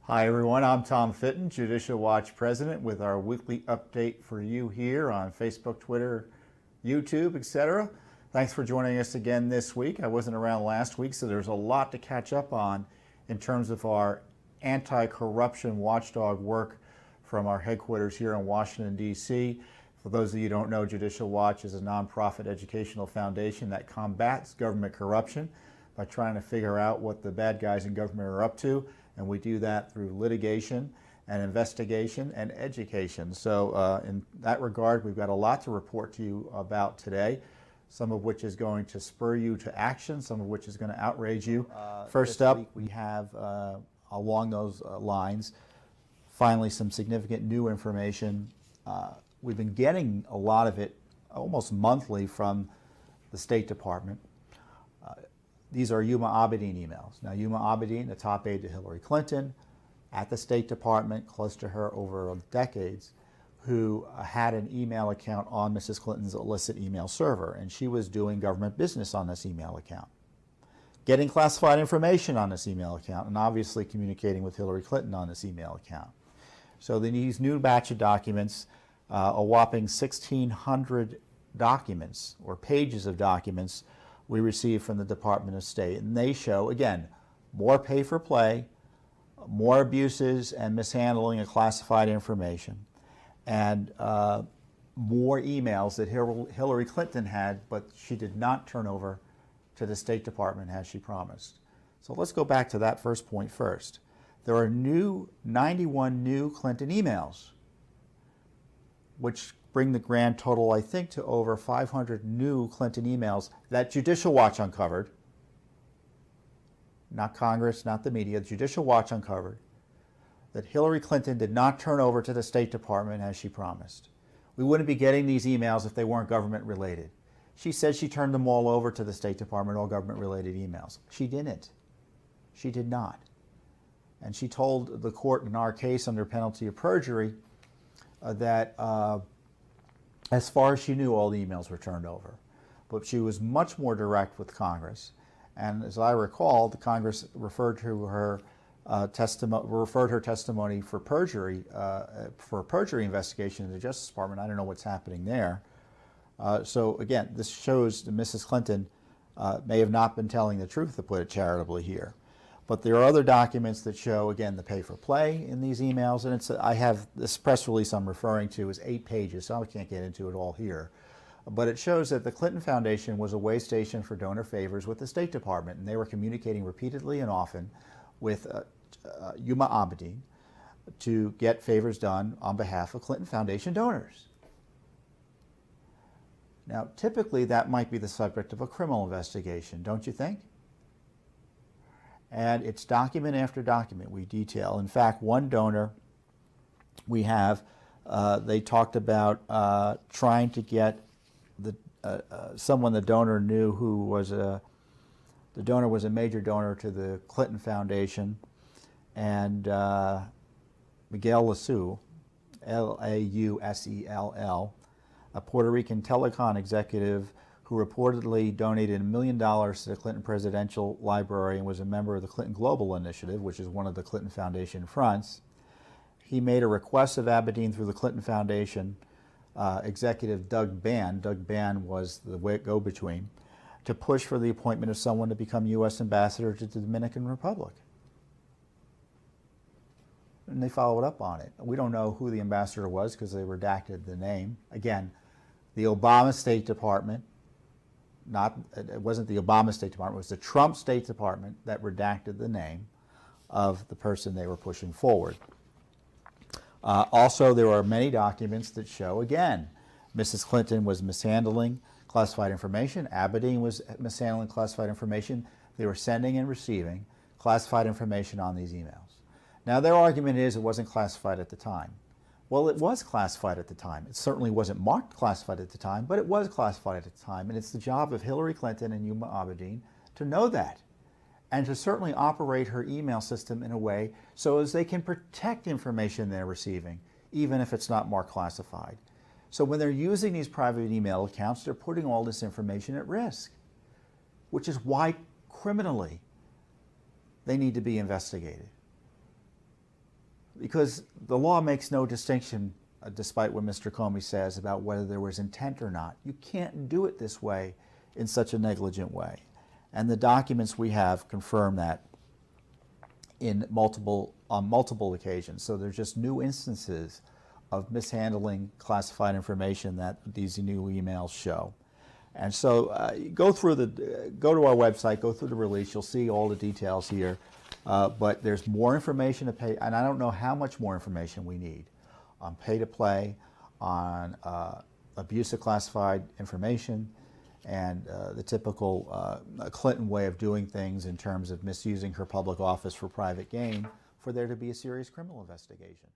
Hi everyone, I'm Tom Fitton, Judicial Watch President, with our weekly update for you here on Facebook, Twitter, YouTube, etc. Thanks for joining us again this week. I wasn't around last week, so there's a lot to catch up on in terms of our anti-corruption watchdog work from our headquarters here in Washington, D.C. For those of you who don't know, Judicial Watch is a nonprofit educational foundation that combats government corruption by trying to figure out what the bad guys in government are up to. And we do that through litigation and investigation and education. So in that regard, we've got a lot to report to you about today, some of which is going to spur you to action, some of which is going to outrage you. First up, we have, along those lines, finally some significant new information. We've been getting a lot of it almost monthly from the State Department. These are Abedin emails. Now, Abedin, the top aide to Hillary Clinton at the State Department, close to her over decades, who had an email account on Mrs. Clinton's illicit email server, and she was doing government business on this email account, getting classified information on this email account, and obviously communicating with Hillary Clinton on this email account. So these new batch of documents, a whopping 1,600 documents or pages of documents we received from the Department of State, and they show, again, more pay for play, more abuses and mishandling of classified information, and more emails that Hillary Clinton had, but she did not turn over to the State Department as she promised. So let's go back to that first point first. There are 91 new Clinton emails, which bring the grand total, I think, to over 500 new Clinton emails that Judicial Watch uncovered, not Congress, not the media, Judicial Watch uncovered, that Hillary Clinton did not turn over to the State Department as she promised. We wouldn't be getting these emails if they weren't government related. She said she turned them all over to the State Department, all government related emails. She didn't. She did not. And she told the court in our case under penalty of perjury that as far as she knew, all the emails were turned over. But she was much more direct with Congress. And as I recall, the Congress referred to her testimony for perjury, for a perjury investigation in the Justice Department. I don't know what's happening there. So again, this shows that Mrs. Clinton may have not been telling the truth, to put it charitably here. But there are other documents that show, again, the pay for play in these emails. And I have this press release I'm referring to is 8 pages, so I can't get into it all here. But it shows that the Clinton Foundation was a way station for donor favors with the State Department, and they were communicating repeatedly and often with Abedin to get favors done on behalf of Clinton Foundation donors. Now, typically that might be the subject of a criminal investigation, don't you think? And it's document after document we detail. In fact, one donor we have, they talked about trying to get someone the donor knew who was the donor was a major donor to the Clinton Foundation, and Miguel Lassell, L-A-U-S-E-L-L, a Puerto Rican telecom executive who reportedly donated $1 million to the Clinton Presidential Library and was a member of the Clinton Global Initiative, which is one of the Clinton Foundation fronts. He made a request of Abedin through the Clinton Foundation executive Doug Ban. Doug Ban was the go-between to push for the appointment of someone to become U.S. ambassador to the Dominican Republic. And they followed up on it. We don't know who the ambassador was because they redacted the name. Again, the Obama State Department, it wasn't the Obama State Department, it was the Trump State Department that redacted the name of the person they were pushing forward. Also, there are many documents that show, again, Mrs. Clinton was mishandling classified information, Abedin was mishandling classified information. They were sending and receiving classified information on these emails. Now, their argument is it wasn't classified at the time. Well, it was classified at the time. It certainly wasn't marked classified at the time, but it was classified at the time, and it's the job of Hillary Clinton and Abedin to know that and to certainly operate her email system in a way so as they can protect information they're receiving, even if it's not marked classified. So when they're using these private email accounts, they're putting all this information at risk, which is why criminally they need to be investigated. because the law makes no distinction, despite what Mr. Comey says, about whether there was intent or not. You can't do it this way in such a negligent way. And the documents we have confirm that on multiple occasions. So there's just new instances of mishandling classified information that these new emails show. And so go to our website, go through the release, you'll see all the details here. But there's more information to pay, and I don't know how much more information we need on pay-to-play, on abuse of classified information, and the typical Clinton way of doing things in terms of misusing her public office for private gain, for there to be a serious criminal investigation.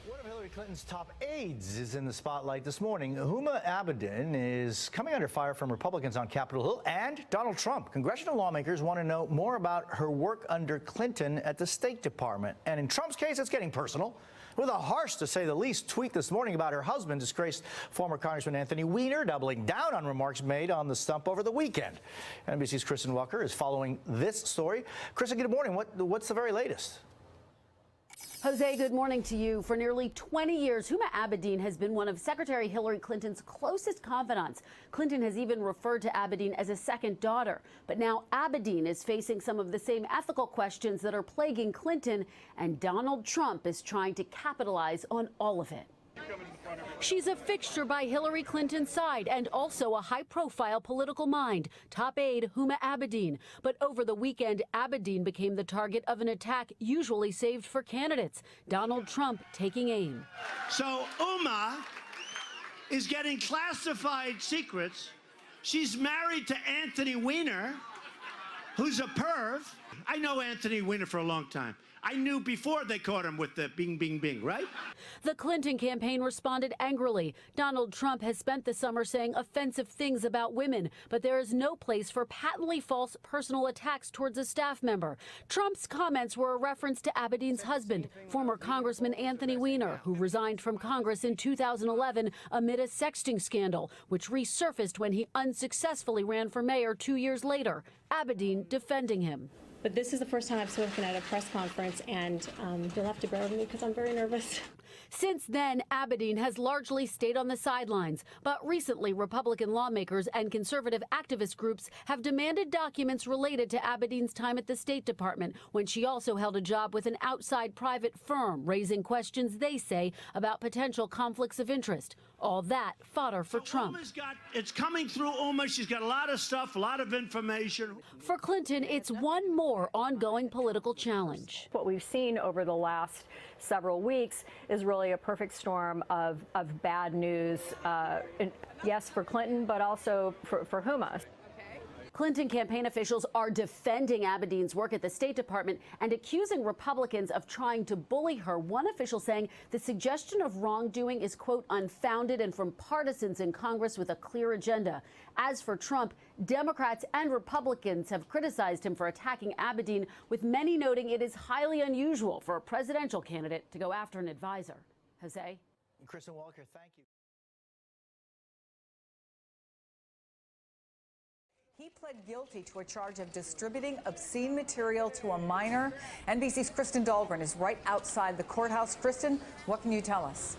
One of Hillary Clinton's top aides is in the spotlight this morning. Huma Abedin is coming under fire from Republicans on Capitol Hill and Donald Trump. Congressional lawmakers want to know more about her work under Clinton at the State Department. And in Trump's case, it's getting personal, with a harsh, to say the least, tweet this morning about her husband, disgraced former Congressman Anthony Weiner, doubling down on remarks made on the stump over the weekend. NBC's Kristen Welker is following this story. Kristen, good morning. What's the very latest? Jose, good morning to you. For nearly 20 years, Huma Abedin has been one of Secretary Hillary Clinton's closest confidants. Clinton has even referred to Abedin as a second daughter. But now Abedin is facing some of the same ethical questions that are plaguing Clinton, and Donald Trump is trying to capitalize on all of it. She's a fixture by Hillary Clinton's side and also a high-profile political mind, top aide Huma Abedin. But over the weekend, Abedin became the target of an attack usually saved for candidates, Donald Trump taking aim. So Huma is getting classified secrets. She's married to Anthony Weiner, who's a perv. I know Anthony Weiner for a long time. I knew before they caught him with the bing, bing, bing, right? The Clinton campaign responded angrily. Donald Trump has spent the summer saying offensive things about women, but there is no place for patently false personal attacks towards a staff member. Trump's comments were a reference to Abedin's husband, former Congressman Anthony Weiner, who resigned from Congress in 2011 amid a sexting scandal, which resurfaced when he unsuccessfully ran for mayor 2 years later. Abedin defending him. But this is the first time I've spoken at a press conference, and you'll have to bear with me because I'm very nervous. Since then, Abedin has largely stayed on the sidelines. But recently, Republican lawmakers and conservative activist groups have demanded documents related to Abedin's time at the State Department, when she also held a job with an outside private firm, raising questions, they say, about potential conflicts of interest. All that fodder for Trump. It's coming through Huma. She's got a lot of stuff, a lot of information. For Clinton, it's one more ongoing political challenge. What we've seen over the last several weeks is really a perfect storm of bad news, yes, for Clinton, but also for Huma. Clinton campaign officials are defending Abedin's work at the State Department and accusing Republicans of trying to bully her. One official saying the suggestion of wrongdoing is, quote, unfounded and from partisans in Congress with a clear agenda. As for Trump, Democrats and Republicans have criticized him for attacking Abedin, with many noting it is highly unusual for a presidential candidate to go after an advisor. Jose? Kristen Walker, thank you. He pled guilty to a charge of distributing obscene material to a minor. NBC's Kristen Dahlgren is right outside the courthouse. Kristen, what can you tell us?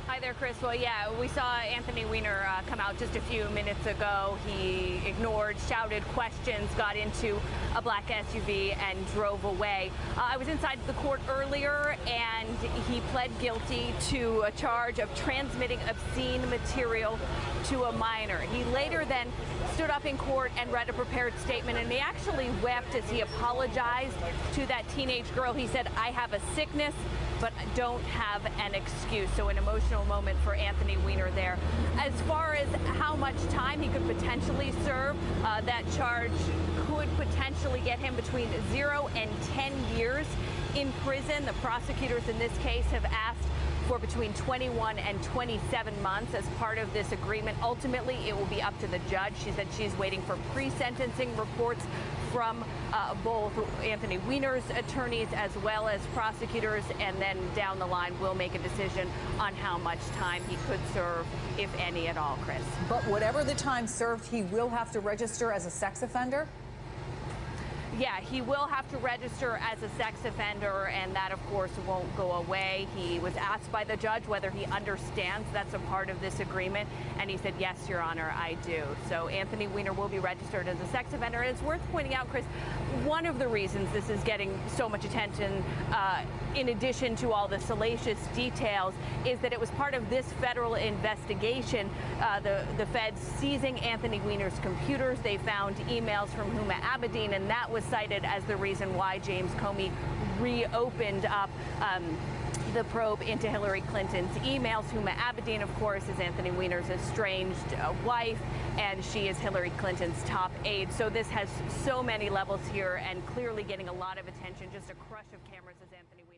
Hi there, Chris. Well, yeah, we saw Anthony Weiner come out just a few minutes ago. He ignored, shouted questions, got into a black SUV and drove away. I was inside the court earlier, and he pled guilty to a charge of transmitting obscene material to a minor. He later then stood up in court and read a prepared statement, and he actually wept as he apologized to that teenage girl. He said, "I have a sickness, but don't have an excuse." So an emotional moment for Anthony Weiner there. As far as how much time he could potentially serve, that charge could potentially get him between 0 and 10 years in prison. The prosecutors in this case have asked for between 21 and 27 months as part of this agreement. Ultimately, it will be up to the judge. She said she's waiting for pre-sentencing reports from both Anthony Weiner's attorneys as well as prosecutors, and then down the line we'll make a decision on how much time he could serve, if any at all, Chris. But whatever the time served, he will have to register as a sex offender? Yeah, he will have to register as a sex offender, and that, of course, won't go away. He was asked by the judge whether he understands that's a part of this agreement, and he said, yes, Your Honor, I do. So Anthony Weiner will be registered as a sex offender. And it's worth pointing out, Chris, one of the reasons this is getting so much attention, in addition to all the salacious details, is that it was part of this federal investigation. The feds seizing Anthony Weiner's computers. They found emails from Huma Abedin, and that was cited as the reason why James Comey reopened up the probe into Hillary Clinton's emails. Huma Abedin, of course, is Anthony Weiner's estranged wife, and she is Hillary Clinton's top aide. So this has so many levels here and clearly getting a lot of attention. Just a crush of cameras as Anthony Weiner